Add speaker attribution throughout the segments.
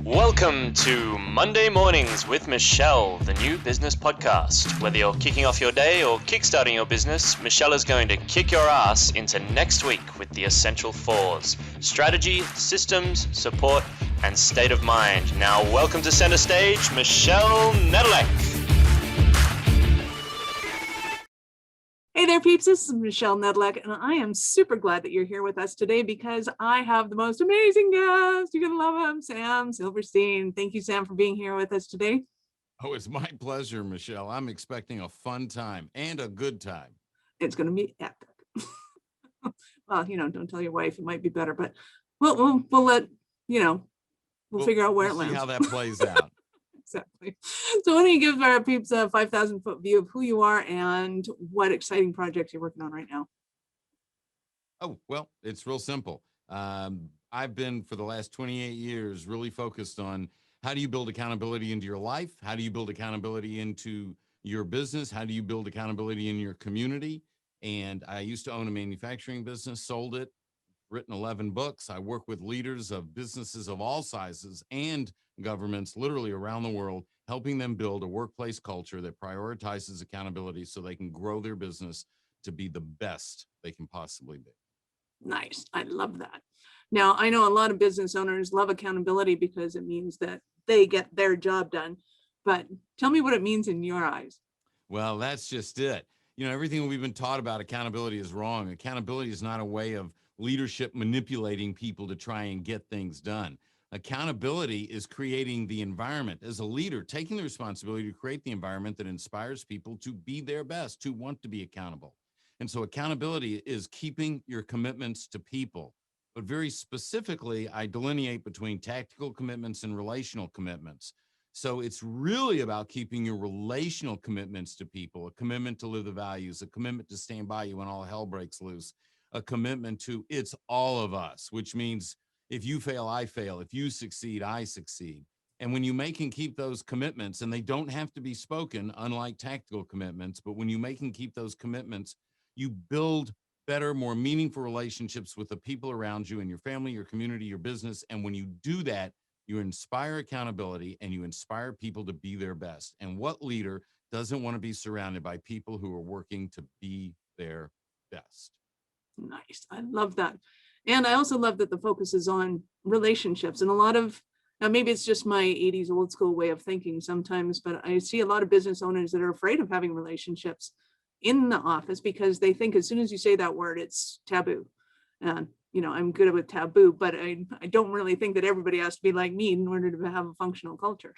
Speaker 1: Welcome to Monday Mornings with Michelle, the new business podcast. Whether you're kicking off your day or kickstarting your business, Michelle is going to kick your ass into next week with the essential fours: strategy, systems, support, and state of mind. Now, welcome to center stage, Michelle Nedelec.
Speaker 2: Hey there, peeps. This is Michelle Nedelec, and I am super glad that you're here with us today because I have the most amazing guest. You're going to love him, Sam Silverstein. Thank you, Sam, for being here with us today.
Speaker 3: Oh, it's my pleasure, Michelle. I'm expecting a fun time and a good time.
Speaker 2: It's going to be epic. Well, don't tell your wife. It might be better, but we'll let, we'll figure out where it lands.
Speaker 3: See how that plays out.
Speaker 2: Exactly. So why don't you give our peeps a 5,000-foot view of who you are and what exciting projects you're working on right now?
Speaker 3: Oh, well, it's real simple. I've been, for the last 28 years, really focused on how do you build accountability into your life? How do you build accountability into your business? How do you build accountability in your community? And I used to own a manufacturing business, sold it, written 11 books. I work with leaders of businesses of all sizes and governments literally around the world, helping them build a workplace culture that prioritizes accountability so they can grow their business to be the best they can possibly be.
Speaker 2: Nice. I love that. Now, I know a lot of business owners love accountability because it means that they get their job done. But tell me what it means in your eyes.
Speaker 3: Well, that's just it. Everything we've been taught about accountability is wrong. Accountability is not a way of leadership manipulating people to try and get things done. Accountability is creating the environment as a leader, taking the responsibility to create the environment that inspires people to be their best, to want to be accountable. And so accountability is keeping your commitments to people. But very specifically, I delineate between tactical commitments and relational commitments. So it's really about keeping your relational commitments to people, a commitment to live the values, a commitment to stand by you when all hell breaks loose, a commitment to it's all of us, which means if you fail, I fail. If you succeed, I succeed. And when you make and keep those commitments, and they don't have to be spoken, unlike tactical commitments, but when you make and keep those commitments, you build better, more meaningful relationships with the people around you and your family, your community, your business. And when you do that, you inspire accountability and you inspire people to be their best. And what leader doesn't want to be surrounded by people who are working to be their best?
Speaker 2: Nice. I love that. And I also love that the focus is on relationships. And now maybe it's just my 80s old school way of thinking sometimes, but I see a lot of business owners that are afraid of having relationships in the office because they think as soon as you say that word, it's taboo. And I'm good with taboo, but I don't really think that everybody has to be like me in order to have a functional culture.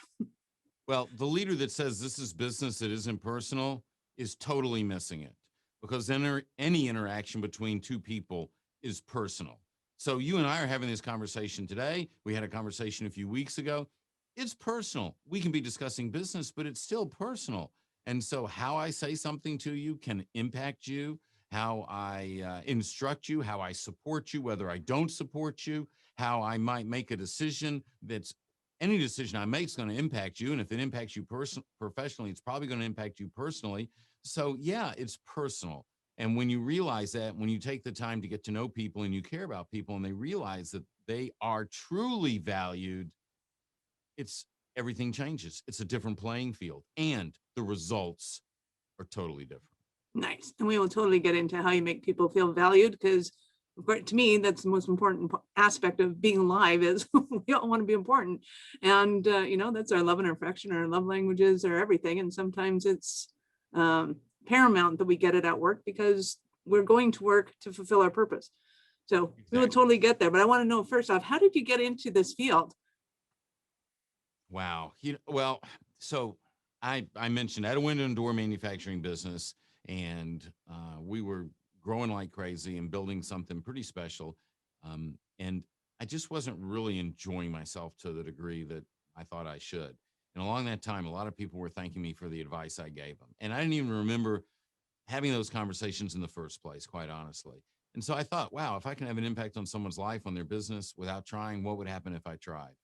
Speaker 3: Well, the leader that says this is business, it isn't personal, is totally missing it, because any interaction between two people is personal. So you and I are having this conversation today. We had a conversation a few weeks ago. It's personal. We can be discussing business, but it's still personal. And so how I say something to you can impact you, how I instruct you, how I support you, whether I don't support you, how I might make a decision any decision I make is going to impact you. And if it impacts you professionally, it's probably going to impact you personally. So yeah, it's personal. And when you realize that, when you take the time to get to know people and you care about people and they realize that they are truly valued, everything changes. It's a different playing field and the results are totally different.
Speaker 2: Nice. And we will totally get into how you make people feel valued because to me, that's the most important aspect of being alive is we all want to be important. And, that's our love and our affection, our love languages, or everything. And sometimes it's paramount that we get it at work because we're going to work to fulfill our purpose. So exactly. We will totally get there. But I want to know, first off, how did you get into this field?
Speaker 3: Wow. So I mentioned I had a window and door manufacturing business, and we were growing like crazy and building something pretty special. And I just wasn't really enjoying myself to the degree that I thought I should. And along that time, a lot of people were thanking me for the advice I gave them. And I didn't even remember having those conversations in the first place, quite honestly. And so I thought, wow, if I can have an impact on someone's life, on their business without trying, what would happen if I tried?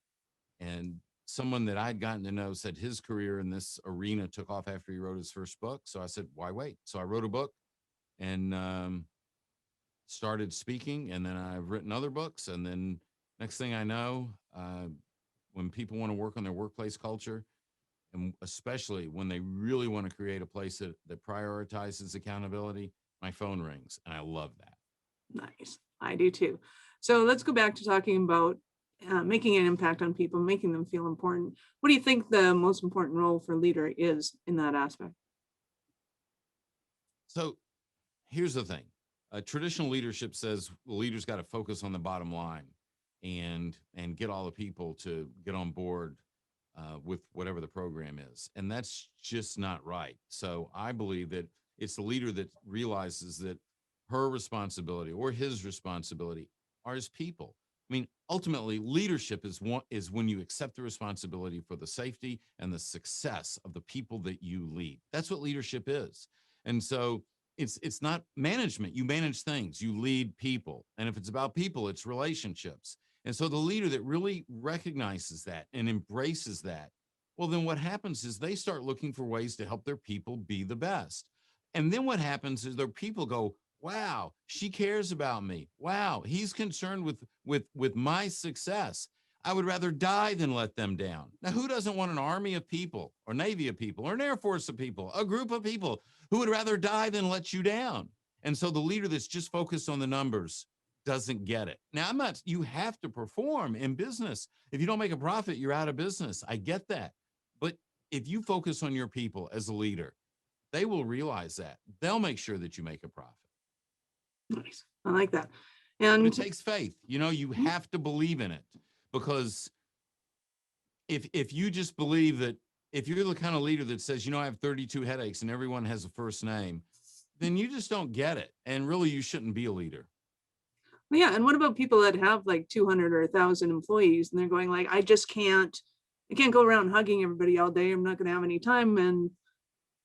Speaker 3: And someone that I'd gotten to know said his career in this arena took off after he wrote his first book. So I said, why wait? So I wrote a book and started speaking. And then I've written other books. And then next thing I know, when people want to work on their workplace culture, and especially when they really want to create a place that prioritizes accountability, my phone rings, and I love that.
Speaker 2: Nice. I do too. So let's go back to talking about making an impact on people, making them feel important. What do you think the most important role for a leader is in that aspect?
Speaker 3: So here's the thing. Traditional leadership says the leader's got to focus on the bottom line and get all the people to get on board with whatever the program is. And that's just not right. So I believe that it's the leader that realizes that her responsibility or his responsibility are his people. I mean, ultimately, leadership is when you accept the responsibility for the safety and the success of the people that you lead. That's what leadership is. And so it's not management. You manage things, you lead people. And if it's about people, it's relationships. And so the leader that really recognizes that and embraces that, well, then what happens is they start looking for ways to help their people be the best. And then what happens is their people go, wow, she cares about me. Wow, he's concerned with my success. I would rather die than let them down. Now, who doesn't want an army of people or navy of people or an air force of people, a group of people who would rather die than let you down? And so the leader that's just focused on the numbers doesn't get it. Now, you have to perform in business. If you don't make a profit, you're out of business. I get that. But if you focus on your people as a leader, they will realize that. They'll make sure that you make a profit.
Speaker 2: Nice. I like that.
Speaker 3: But
Speaker 2: And
Speaker 3: it takes faith. You have to believe in it, because if you just believe that, if you're the kind of leader that says, I have 32 headaches and everyone has a first name, then you just don't get it. And really, you shouldn't be a leader.
Speaker 2: well, yeah. And what about people that have like 200 or 1,000 employees and they're going like, I can't go around hugging everybody all day. I'm not going to have any time and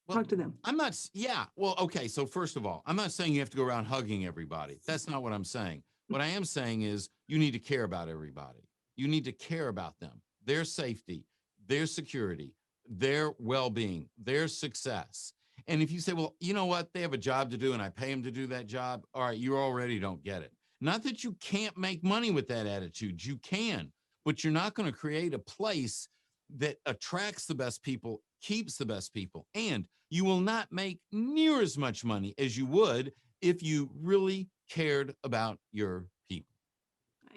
Speaker 2: talk to them.
Speaker 3: I'm not. Yeah. Well, okay. So first of all, I'm not saying you have to go around hugging everybody. That's not what I'm saying. What I am saying is you need to care about everybody. You need to care about them, their safety, their security, their well-being, their success. And if you say, well, you know what, they have a job to do and I pay them to do that job. All right. You already don't get it. Not that you can't make money with that attitude. You can, but you're not going to create a place that attracts the best people, keeps the best people, and you will not make near as much money as you would if you really cared about your people.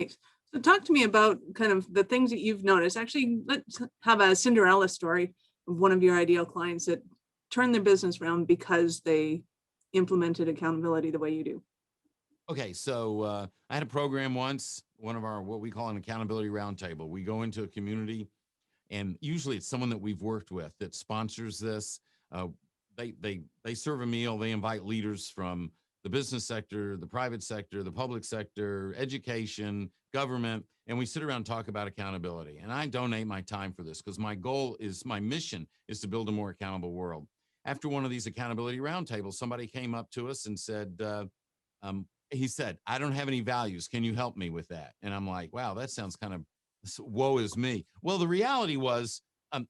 Speaker 2: Nice. So talk to me about kind of the things that you've noticed. Actually, let's have a Cinderella story of one of your ideal clients that turned their business around because they implemented accountability the way you do.
Speaker 3: Okay, so I had a program once, one of our, what we call an accountability roundtable. We go into a community, and usually it's someone that we've worked with that sponsors this. They serve a meal. They invite leaders from the business sector, the private sector, the public sector, education, government, and we sit around and talk about accountability. And I donate my time for this because my mission is to build a more accountable world. After one of these accountability roundtables, somebody came up to us and said, he said, I don't have any values. Can you help me with that? And I'm like, wow, that sounds kind of woe is me. Well, the reality was,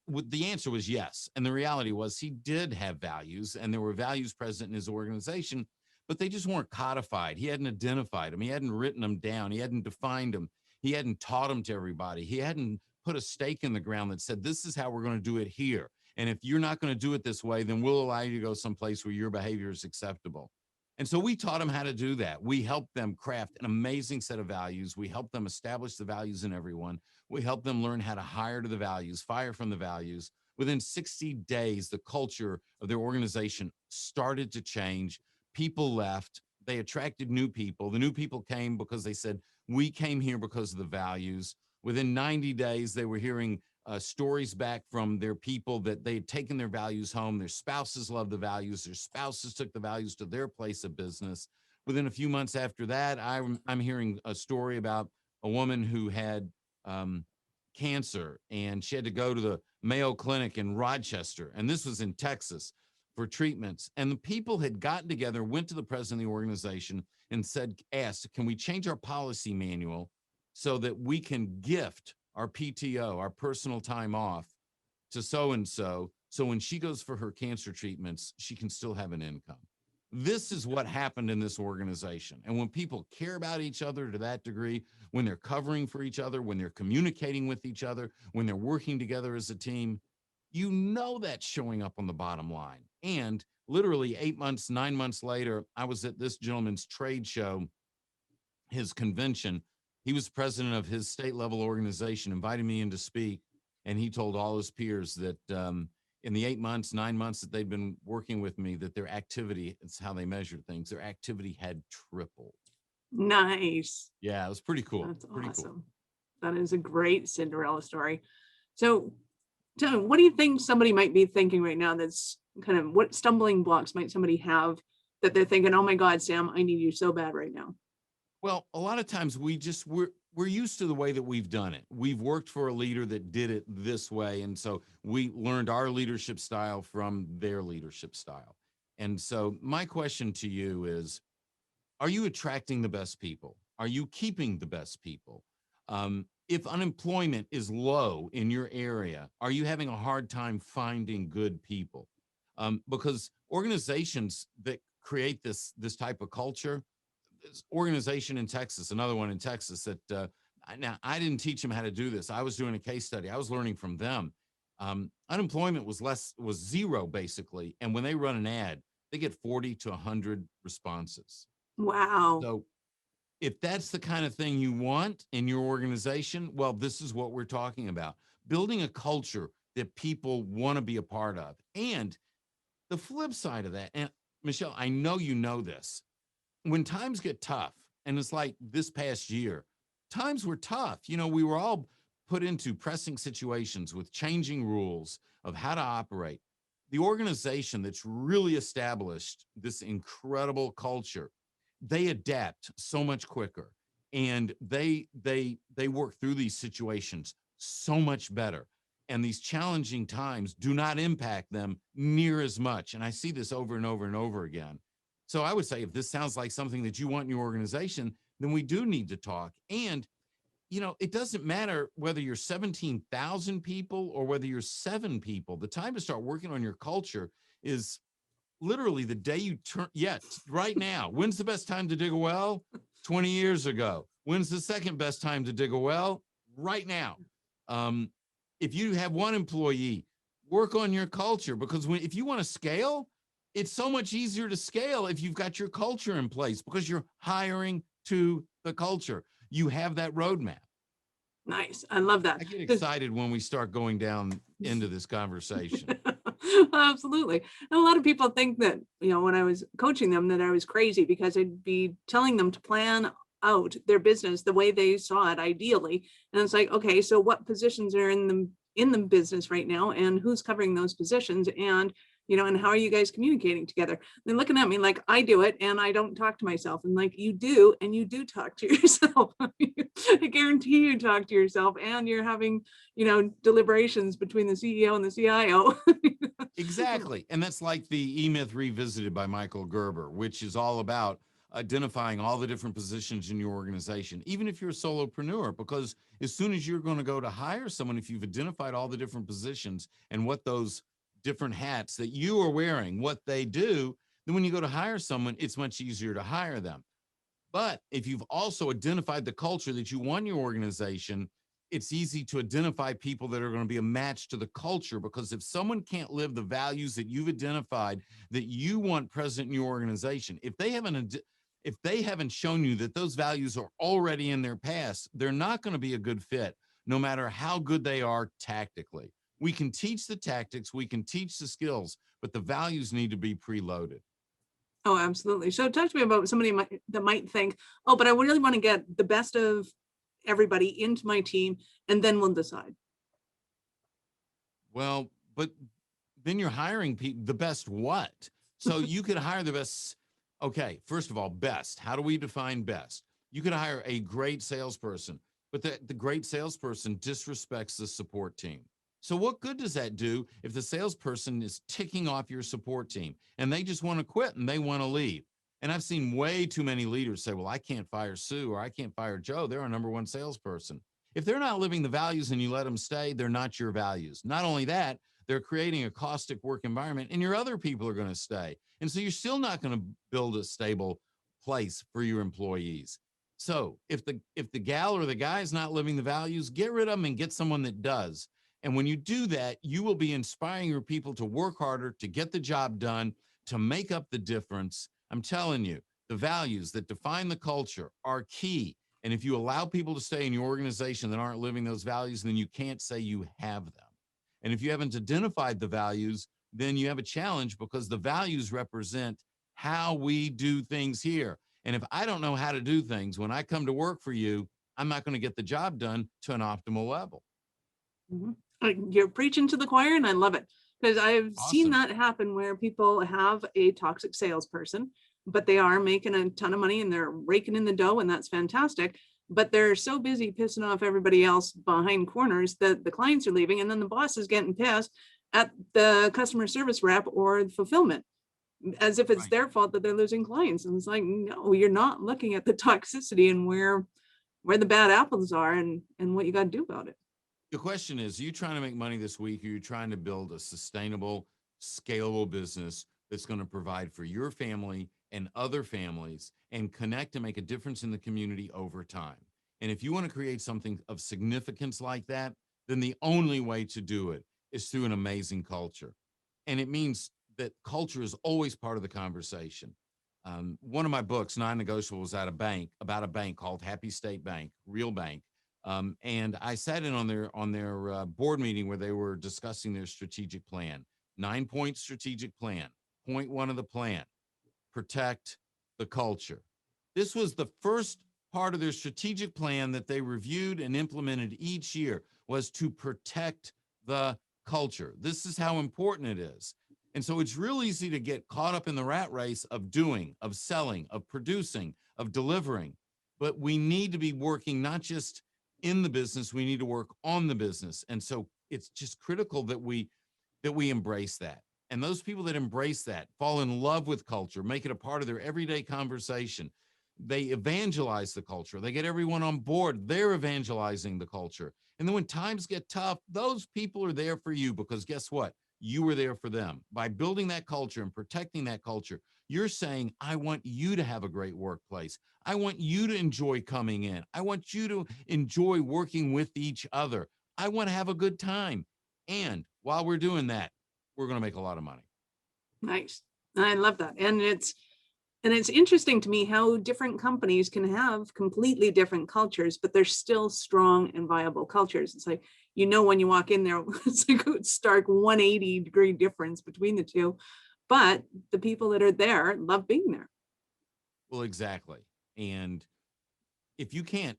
Speaker 3: the answer was yes. And the reality was he did have values, and there were values present in his organization, but they just weren't codified. He hadn't identified them. He hadn't written them down. He hadn't defined them. He hadn't taught them to everybody. He hadn't put a stake in the ground that said, this is how we're going to do it here. And if you're not going to do it this way, then we'll allow you to go someplace where your behavior is acceptable. And so we taught them how to do that. We helped them craft an amazing set of values. We helped them establish the values in everyone. We helped them learn how to hire to the values, fire from the values. Within 60 days, the culture of their organization started to change. People left. They attracted new people. The new people came because they said, we came here because of the values. Within 90 days, they were hearing stories back from their people that they had taken their values home. Their spouses loved the values. Their spouses took the values to their place of business. Within a few months after that, I'm hearing a story about a woman who had cancer, and she had to go to the Mayo Clinic in Rochester, and this was in Texas, for treatments. And the people had gotten together, went to the president of the organization and asked, can we change our policy manual so that we can gift our PTO, our personal time off, to so-and-so, so when she goes for her cancer treatments, she can still have an income. This is what happened in this organization. And when people care about each other to that degree, when they're covering for each other, when they're communicating with each other, when they're working together as a team, you know that's showing up on the bottom line. And literally 8 months, 9 months later, I was at this gentleman's trade show, his convention. He was president of his state level organization, invited me in to speak. And he told all his peers that in the 8 months, 9 months that they'd been working with me, that their activity, it's how they measured things, their activity had tripled.
Speaker 2: Nice.
Speaker 3: Yeah, it was pretty cool.
Speaker 2: That's
Speaker 3: pretty
Speaker 2: awesome. Cool. That is a great Cinderella story. So tell me, what do you think somebody might be thinking right now that's kind of, what stumbling blocks might somebody have that they're thinking, oh my God, Sam, I need you so bad right now?
Speaker 3: Well, a lot of times we're used to the way that we've done it. We've worked for a leader that did it this way. And so we learned our leadership style from their leadership style. And so my question to you is, are you attracting the best people? Are you keeping the best people? If unemployment is low in your area, are you having a hard time finding good people? Because organizations that create this type of culture, this organization in Texas, another one in Texas that now I didn't teach them how to do this. I was doing a case study. I was learning from them. Unemployment was zero basically. And when they run an ad, they get 40 to 100 responses.
Speaker 2: Wow.
Speaker 3: So if that's the kind of thing you want in your organization, well, this is what we're talking about. Building a culture that people want to be a part of. And the flip side of that, and Michelle, I know you know this, when times get tough, and it's like this past year, times were tough. You know, we were all put into pressing situations with changing rules of how to operate. The organization that's really established this incredible culture, they adapt so much quicker, and they work through these situations so much better. And these challenging times do not impact them near as much. And I see this over and over and over again. So I would say if this sounds like something that you want in your organization, then we do need to talk. And, you know, it doesn't matter whether you're 17,000 people or whether you're 7 people. The time to start working on your culture is literally the day you turn. Yeah, right now. When's the best time to dig a well? 20 years ago. When's the second best time to dig a well? Right now. If you have one employee, work on your culture, because if you want to scale, it's so much easier to scale if you've got your culture in place, because you're hiring to the culture. You have that roadmap.
Speaker 2: Nice. I love that.
Speaker 3: I get excited when we start going down into this conversation.
Speaker 2: Absolutely. And a lot of people think that, you know, when I was coaching them, that I was crazy because I'd be telling them to plan out their business the way they saw it ideally. And it's like, okay, so what positions are in the business right now, and who's covering those positions? And you know, and how are you guys communicating together? They're looking at me like I do it and I don't talk to myself. And like, you do, and you do talk to yourself. I guarantee you talk to yourself, and you're having, you know, deliberations between the CEO and the CIO.
Speaker 3: Exactly. And that's like the EMyth Revisited by Michael Gerber, which is all about identifying all the different positions in your organization, even if you're a solopreneur, because as soon as you're going to go to hire someone, if you've identified all the different positions and what those different hats that you are wearing, what they do, then when you go to hire someone, it's much easier to hire them. But if you've also identified the culture that you want in your organization, it's easy to identify people that are going to be a match to the culture, because if someone can't live the values that you've identified that you want present in your organization, if they haven't shown you that those values are already in their past, they're not going to be a good fit, no matter how good they are tactically. We can teach the tactics, we can teach the skills, but the values need to be preloaded.
Speaker 2: Oh, absolutely. So talk to me about somebody that might think, oh, but I really want to get the best of everybody into my team, and then we'll decide.
Speaker 3: Well, but then you're hiring the best what? So you could hire the best. Okay, first of all, best. How do we define best? You could hire a great salesperson, but the great salesperson disrespects the support team. So what good does that do if the salesperson is ticking off your support team and they just want to quit and they want to leave? And I've seen way too many leaders say, well, I can't fire Sue or I can't fire Joe. They're our number one salesperson. If they're not living the values and you let them stay, they're not your values. Not only that, They're creating a caustic work environment, and your other people are going to stay. And so you're still not going to build a stable place for your employees. So if the gal or the guy is not living the values, get rid of them and get someone that does. And when you do that, you will be inspiring your people to work harder, to get the job done, to make up the difference. I'm telling you, the values that define the culture are key. And if you allow people to stay in your organization that aren't living those values, then you can't say you have them. And if you haven't identified the values, then you have a challenge, because the values represent how we do things here. And if I don't know how to do things, when I come to work for you, I'm not going to get the job done to an optimal level.
Speaker 2: Mhm. You're preaching to the choir, and I love it, because I've seen
Speaker 3: Awesome.
Speaker 2: that happen where people have a toxic salesperson, but they are making a ton of money and they're raking in the dough, and that's fantastic. But they're so busy pissing off everybody else behind corners that the clients are leaving, and then the boss is getting pissed at the customer service rep or fulfillment, as if it's
Speaker 3: Right.
Speaker 2: their fault that they're losing clients. And it's like, no, you're not looking at the toxicity and where the bad apples are, and what you got to do about it.
Speaker 3: The question is, are you trying to make money this week, or are you trying to build a sustainable, scalable business that's going to provide for your family and other families and connect and make a difference in the community over time? And if you want to create something of significance like that, then the only way to do it is through an amazing culture. And it means that culture is always part of the conversation. One of my books, Non-Negotiables, about a bank called Happy State Bank, real bank. And I sat in on their board meeting where they were discussing their strategic plan, 9-point strategic plan. Point one of the plan: protect the culture. This was the first part of their strategic plan that they reviewed and implemented each year, was to protect the culture. This is how important it is. And so it's real easy to get caught up in the rat race of doing, of selling, of producing, of delivering. But we need to be working not just in the business, we need to work on the business. And so it's just critical that we embrace that. And those people that embrace that fall in love with culture, make it a part of their everyday conversation. They evangelize the culture. They get everyone on board. They're evangelizing the culture. And then when times get tough, those people are there for you, because guess what? You were there for them. By building that culture and protecting that culture, you're saying, I want you to have a great workplace. I want you to enjoy coming in. I want you to enjoy working with each other. I want to have a good time. And while we're doing that, we're going to make a lot of money.
Speaker 2: Nice. I love that. And it's interesting to me how different companies can have completely different cultures, but they're still strong and viable cultures. It's like, when you walk in there, it's like a stark 180-degree difference between the two. But the people that are there love being there.
Speaker 3: Well, exactly. And if you can't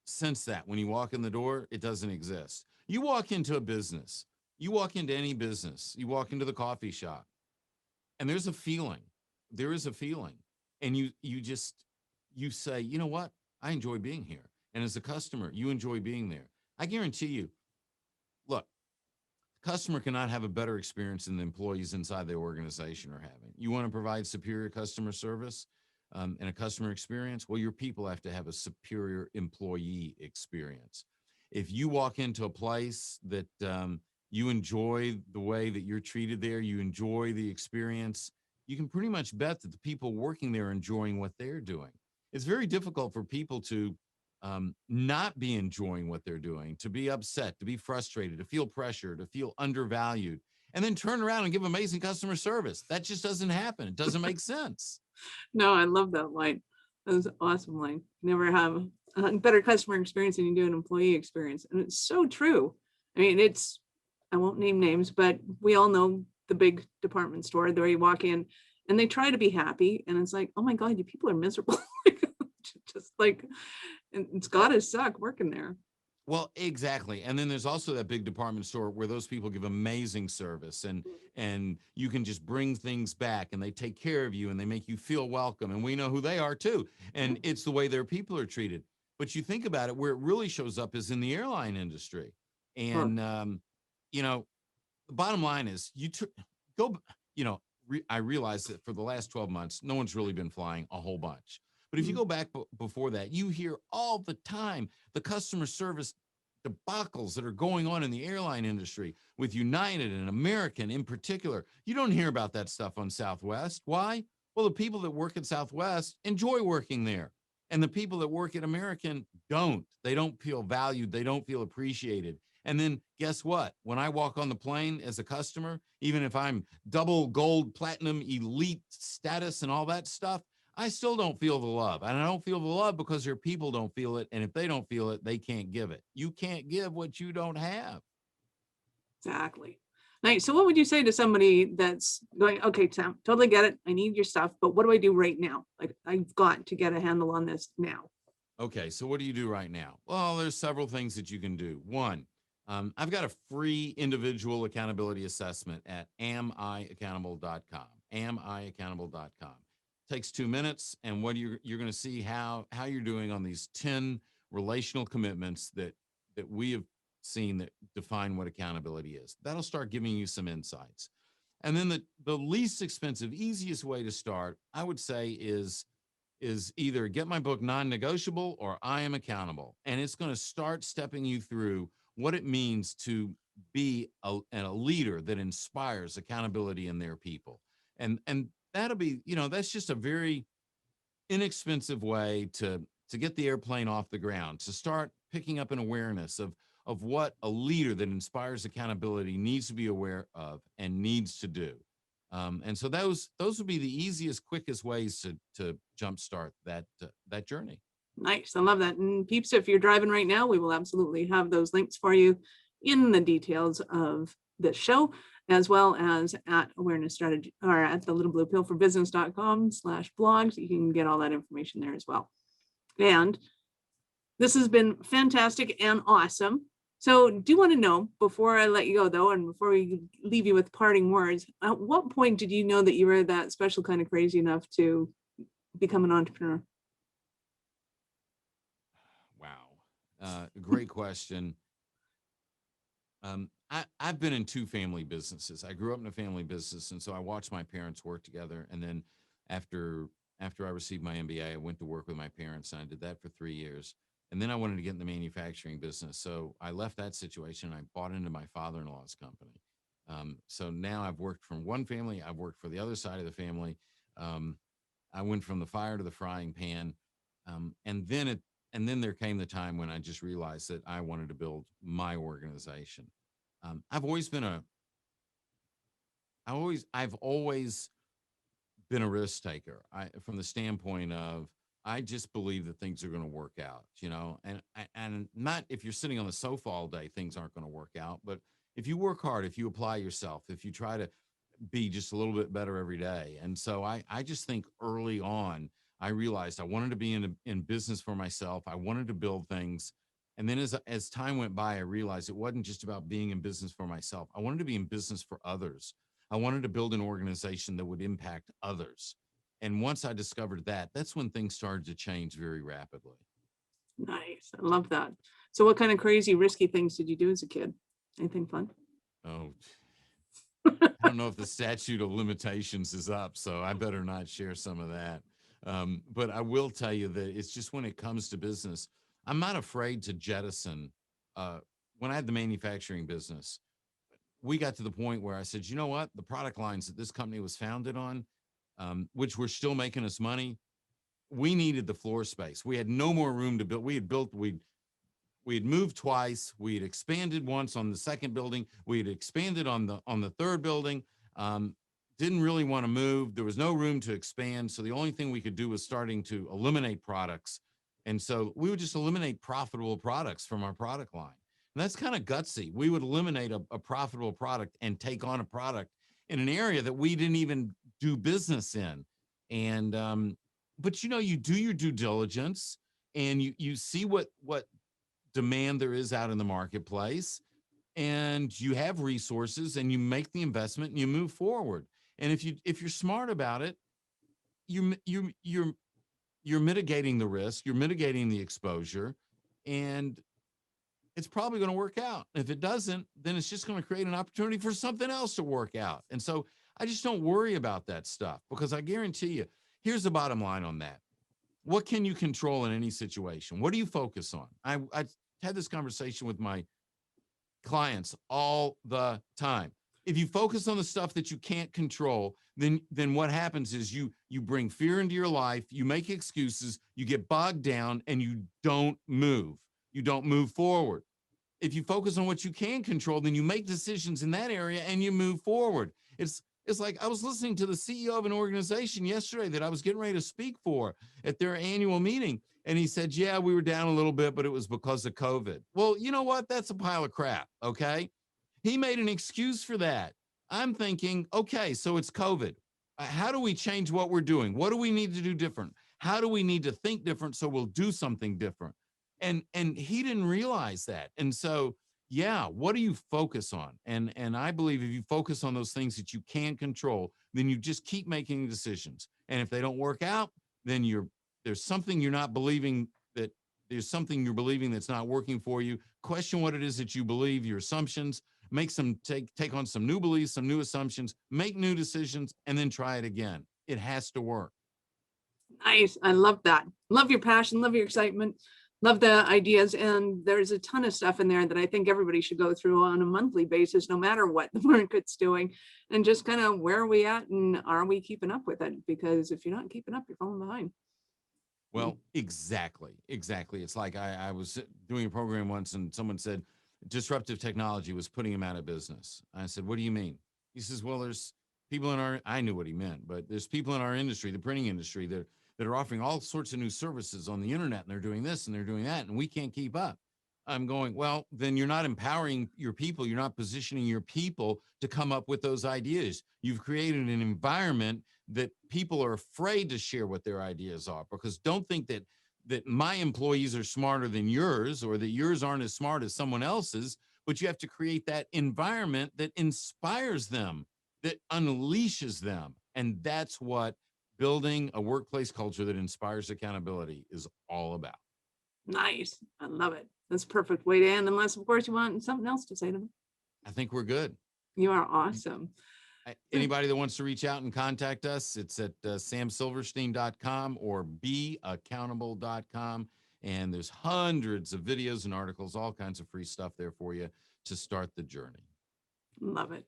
Speaker 3: sense that when you walk in the door, it doesn't exist. You walk into a business, you walk into any business, you walk into the coffee shop, and there's a feeling. There is a feeling. And you say, you know what? I enjoy being here. And as a customer, you enjoy being there. I guarantee you, look, the customer cannot have a better experience than the employees inside the organization are having. You want to provide superior customer service and a customer experience? Well, your people have to have a superior employee experience. If you walk into a place that you enjoy the way that you're treated there, you enjoy the experience, you can pretty much bet that the people working there are enjoying what they're doing. It's very difficult for people to not be enjoying what they're doing, to be upset, to be frustrated, to feel pressure, to feel undervalued, and then turn around and give amazing customer service. That just doesn't happen. It doesn't make sense.
Speaker 2: No, I love that line. That was an awesome line. Never have a better customer experience than you do an employee experience. And it's so true. I mean, I won't name names, but we all know the big department store where you walk in and they try to be happy. And it's like, oh my God, you people are miserable. Just like, it's gotta suck working there.
Speaker 3: Well, exactly. And then there's also that big department store where those people give amazing service, and you can just bring things back, and they take care of you and they make you feel welcome. And we know who they are too. And it's the way their people are treated. But you think about it, where it really shows up is in the airline industry.
Speaker 2: Huh.
Speaker 3: And the bottom line is go, I realize that for the last 12 months, no one's really been flying a whole bunch. But if you go back before that, you hear all the time the customer service debacles that are going on in the airline industry with United and American in particular. You don't hear about that stuff on Southwest. Why? Well, the people that work at Southwest enjoy working there. And the people that work at American don't. They don't feel valued. They don't feel appreciated. And then guess what? When I walk on the plane as a customer, even if I'm double gold, platinum, elite status and all that stuff, I still don't feel the love. And I don't feel the love because their people don't feel it. And if they don't feel it, they can't give it. You can't give what you don't have.
Speaker 2: Exactly. Nice. So what would you say to somebody that's going, okay, Sam, totally get it. I need your stuff, but what do I do right now? Like, I've got to get a handle on this now.
Speaker 3: Okay, so what do you do right now? Well, there's several things that you can do. One, I've got a free individual accountability assessment at amiaccountable.com. Amiaccountable.com. Takes 2 minutes, and what you're going to see how you're doing on these 10 relational commitments that we have seen that define what accountability is. That'll start giving you some insights. And then the least expensive, easiest way to start, I would say, is either get my book Non-Negotiable or I Am Accountable. And it's going to start stepping you through what it means to be a leader that inspires accountability in their people. And that'll be, that's just a very inexpensive way to get the airplane off the ground, to start picking up an awareness of what a leader that inspires accountability needs to be aware of and needs to do. And so those would be the easiest, quickest ways to jumpstart that journey.
Speaker 2: Nice. I love that. And peeps, if you're driving right now, we will absolutely have those links for you in the details of this show, as well as at awareness strategy or at the little blue pill for business.com/blogs. You can get all that information there as well. And this has been fantastic and awesome. So do you want to know, before I let you go though, and before we leave you with parting words, at what point did you know that you were that special kind of crazy enough to become an entrepreneur?
Speaker 3: Wow. Great question. I've been in 2 family businesses. I grew up in a family business, and so I watched my parents work together. And then after I received my MBA, I went to work with my parents, and I did that for 3 years. And then I wanted to get in the manufacturing business. So I left that situation. I bought into my father-in-law's company. So now I've worked from one family. I've worked for the other side of the family. I went from the fire to the frying pan. And then there came the time when I just realized that I wanted to build my organization. I've always been a risk taker. From the standpoint of, I just believe that things are going to work out, and not if you're sitting on the sofa all day, things aren't going to work out. But if you work hard, if you apply yourself, if you try to be just a little bit better every day. And so I just think early on, I realized I wanted to be in business for myself. I wanted to build things. And then as time went by, I realized it wasn't just about being in business for myself. I wanted to be in business for others. I wanted to build an organization that would impact others. And once I discovered that, that's when things started to change very rapidly.
Speaker 2: Nice. I love that. So what kind of crazy, risky things did you do as a kid? Anything fun?
Speaker 3: Oh, I don't know if the statute of limitations is up, so I better not share some of that. But I will tell you that it's just when it comes to business, I'm not afraid to jettison. When I had the manufacturing business, we got to the point where I said, you know what? The product lines that this company was founded on, which were still making us money, we needed the floor space. We had no more room to build. We had moved twice. We had expanded once on the second building. We had expanded on the third building. Didn't really want to move. There was no room to expand. So the only thing we could do was starting to eliminate products. And so we would just eliminate profitable products from our product line. And that's kind of gutsy. We would eliminate a profitable product and take on a product in an area that we didn't even do business in. And, but you do your due diligence, and you see what demand there is out in the marketplace, and you have resources, and you make the investment and you move forward. And if you're smart about it, you're mitigating the risk, you're mitigating the exposure, and it's probably going to work out. If it doesn't, then it's just going to create an opportunity for something else to work out. And so I just don't worry about that stuff, because I guarantee you, here's the bottom line on that. What can you control in any situation? What do you focus on? had this conversation with my clients all the time. If you focus on the stuff that you can't control, then what happens is you bring fear into your life, you make excuses, you get bogged down, and you don't move. You don't move forward. If you focus on what you can control, then you make decisions in that area and you move forward. It's like I was listening to the CEO of an organization yesterday that I was getting ready to speak for at their annual meeting. And he said, yeah, we were down a little bit, but it was because of COVID. Well, you know what? That's a pile of crap. Okay. He made an excuse for that. I'm thinking, okay, so it's COVID. How do we change what we're doing? What do we need to do different? How do we need to think different so we'll do something different? And he didn't realize that. And so, yeah, what do you focus on? And I believe if you focus on those things that you can control, then you just keep making decisions. And if they don't work out, then there's something you're not believing, that there's something you're believing that's not working for you. Question what it is that you believe, your assumptions, make some, take on some new beliefs, some new assumptions, make new decisions, and then try it again. It has to work.
Speaker 2: Nice. I love that. Love your passion, love your excitement, love the ideas. And there's a ton of stuff in there that I think everybody should go through on a monthly basis, no matter what the market's doing, and just kind of where are we at and are we keeping up with it? Because if you're not keeping up, you're falling behind.
Speaker 3: Well, exactly. It's like I was doing a program once and someone said disruptive technology was putting him out of business. I said, what do you mean? He says, well, there's people in I knew what he meant, but there's people in our industry, the printing industry, that are offering all sorts of new services on the internet, and they're doing this and they're doing that, and we can't keep up. I'm going, well, then you're not empowering your people. You're not positioning your people to come up with those ideas. You've created an environment that people are afraid to share what their ideas are, because don't think that my employees are smarter than yours, or that yours aren't as smart as someone else's, but you have to create that environment that inspires them, that unleashes them. And that's what building a workplace culture that inspires accountability is all about.
Speaker 2: Nice. I love it. That's a perfect way to end, unless, of course, you want something else to say to me.
Speaker 3: I think we're good.
Speaker 2: You are awesome.
Speaker 3: Anybody that wants to reach out and contact us, it's at samsilverstein.com or beaccountable.com. And there's hundreds of videos and articles, all kinds of free stuff there for you to start the journey.
Speaker 2: Love it.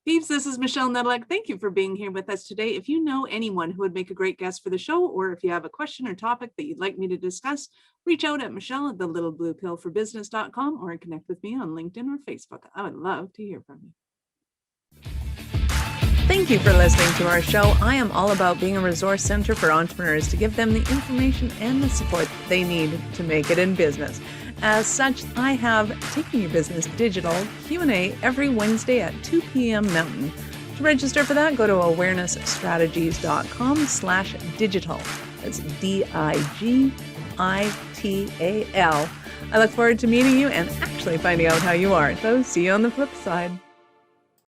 Speaker 2: Peeps, this is Michelle Nedelec. Thank you for being here with us today. If you know anyone who would make a great guest for the show, or if you have a question or topic that you'd like me to discuss, reach out at michelle@thelittlebluepillforbusiness.com or connect with me on LinkedIn or Facebook. I would love to hear from you. Thank you for listening to our show. I am all about being a resource center for entrepreneurs to give them the information and the support that they need to make it in business. As such, I have Taking Your Business Digital Q&A every Wednesday at 2 p.m. Mountain. To register for that, go to awarenessstrategies.com/digital. That's DIGITAL. I look forward to meeting you and actually finding out how you are. So see you on the flip side.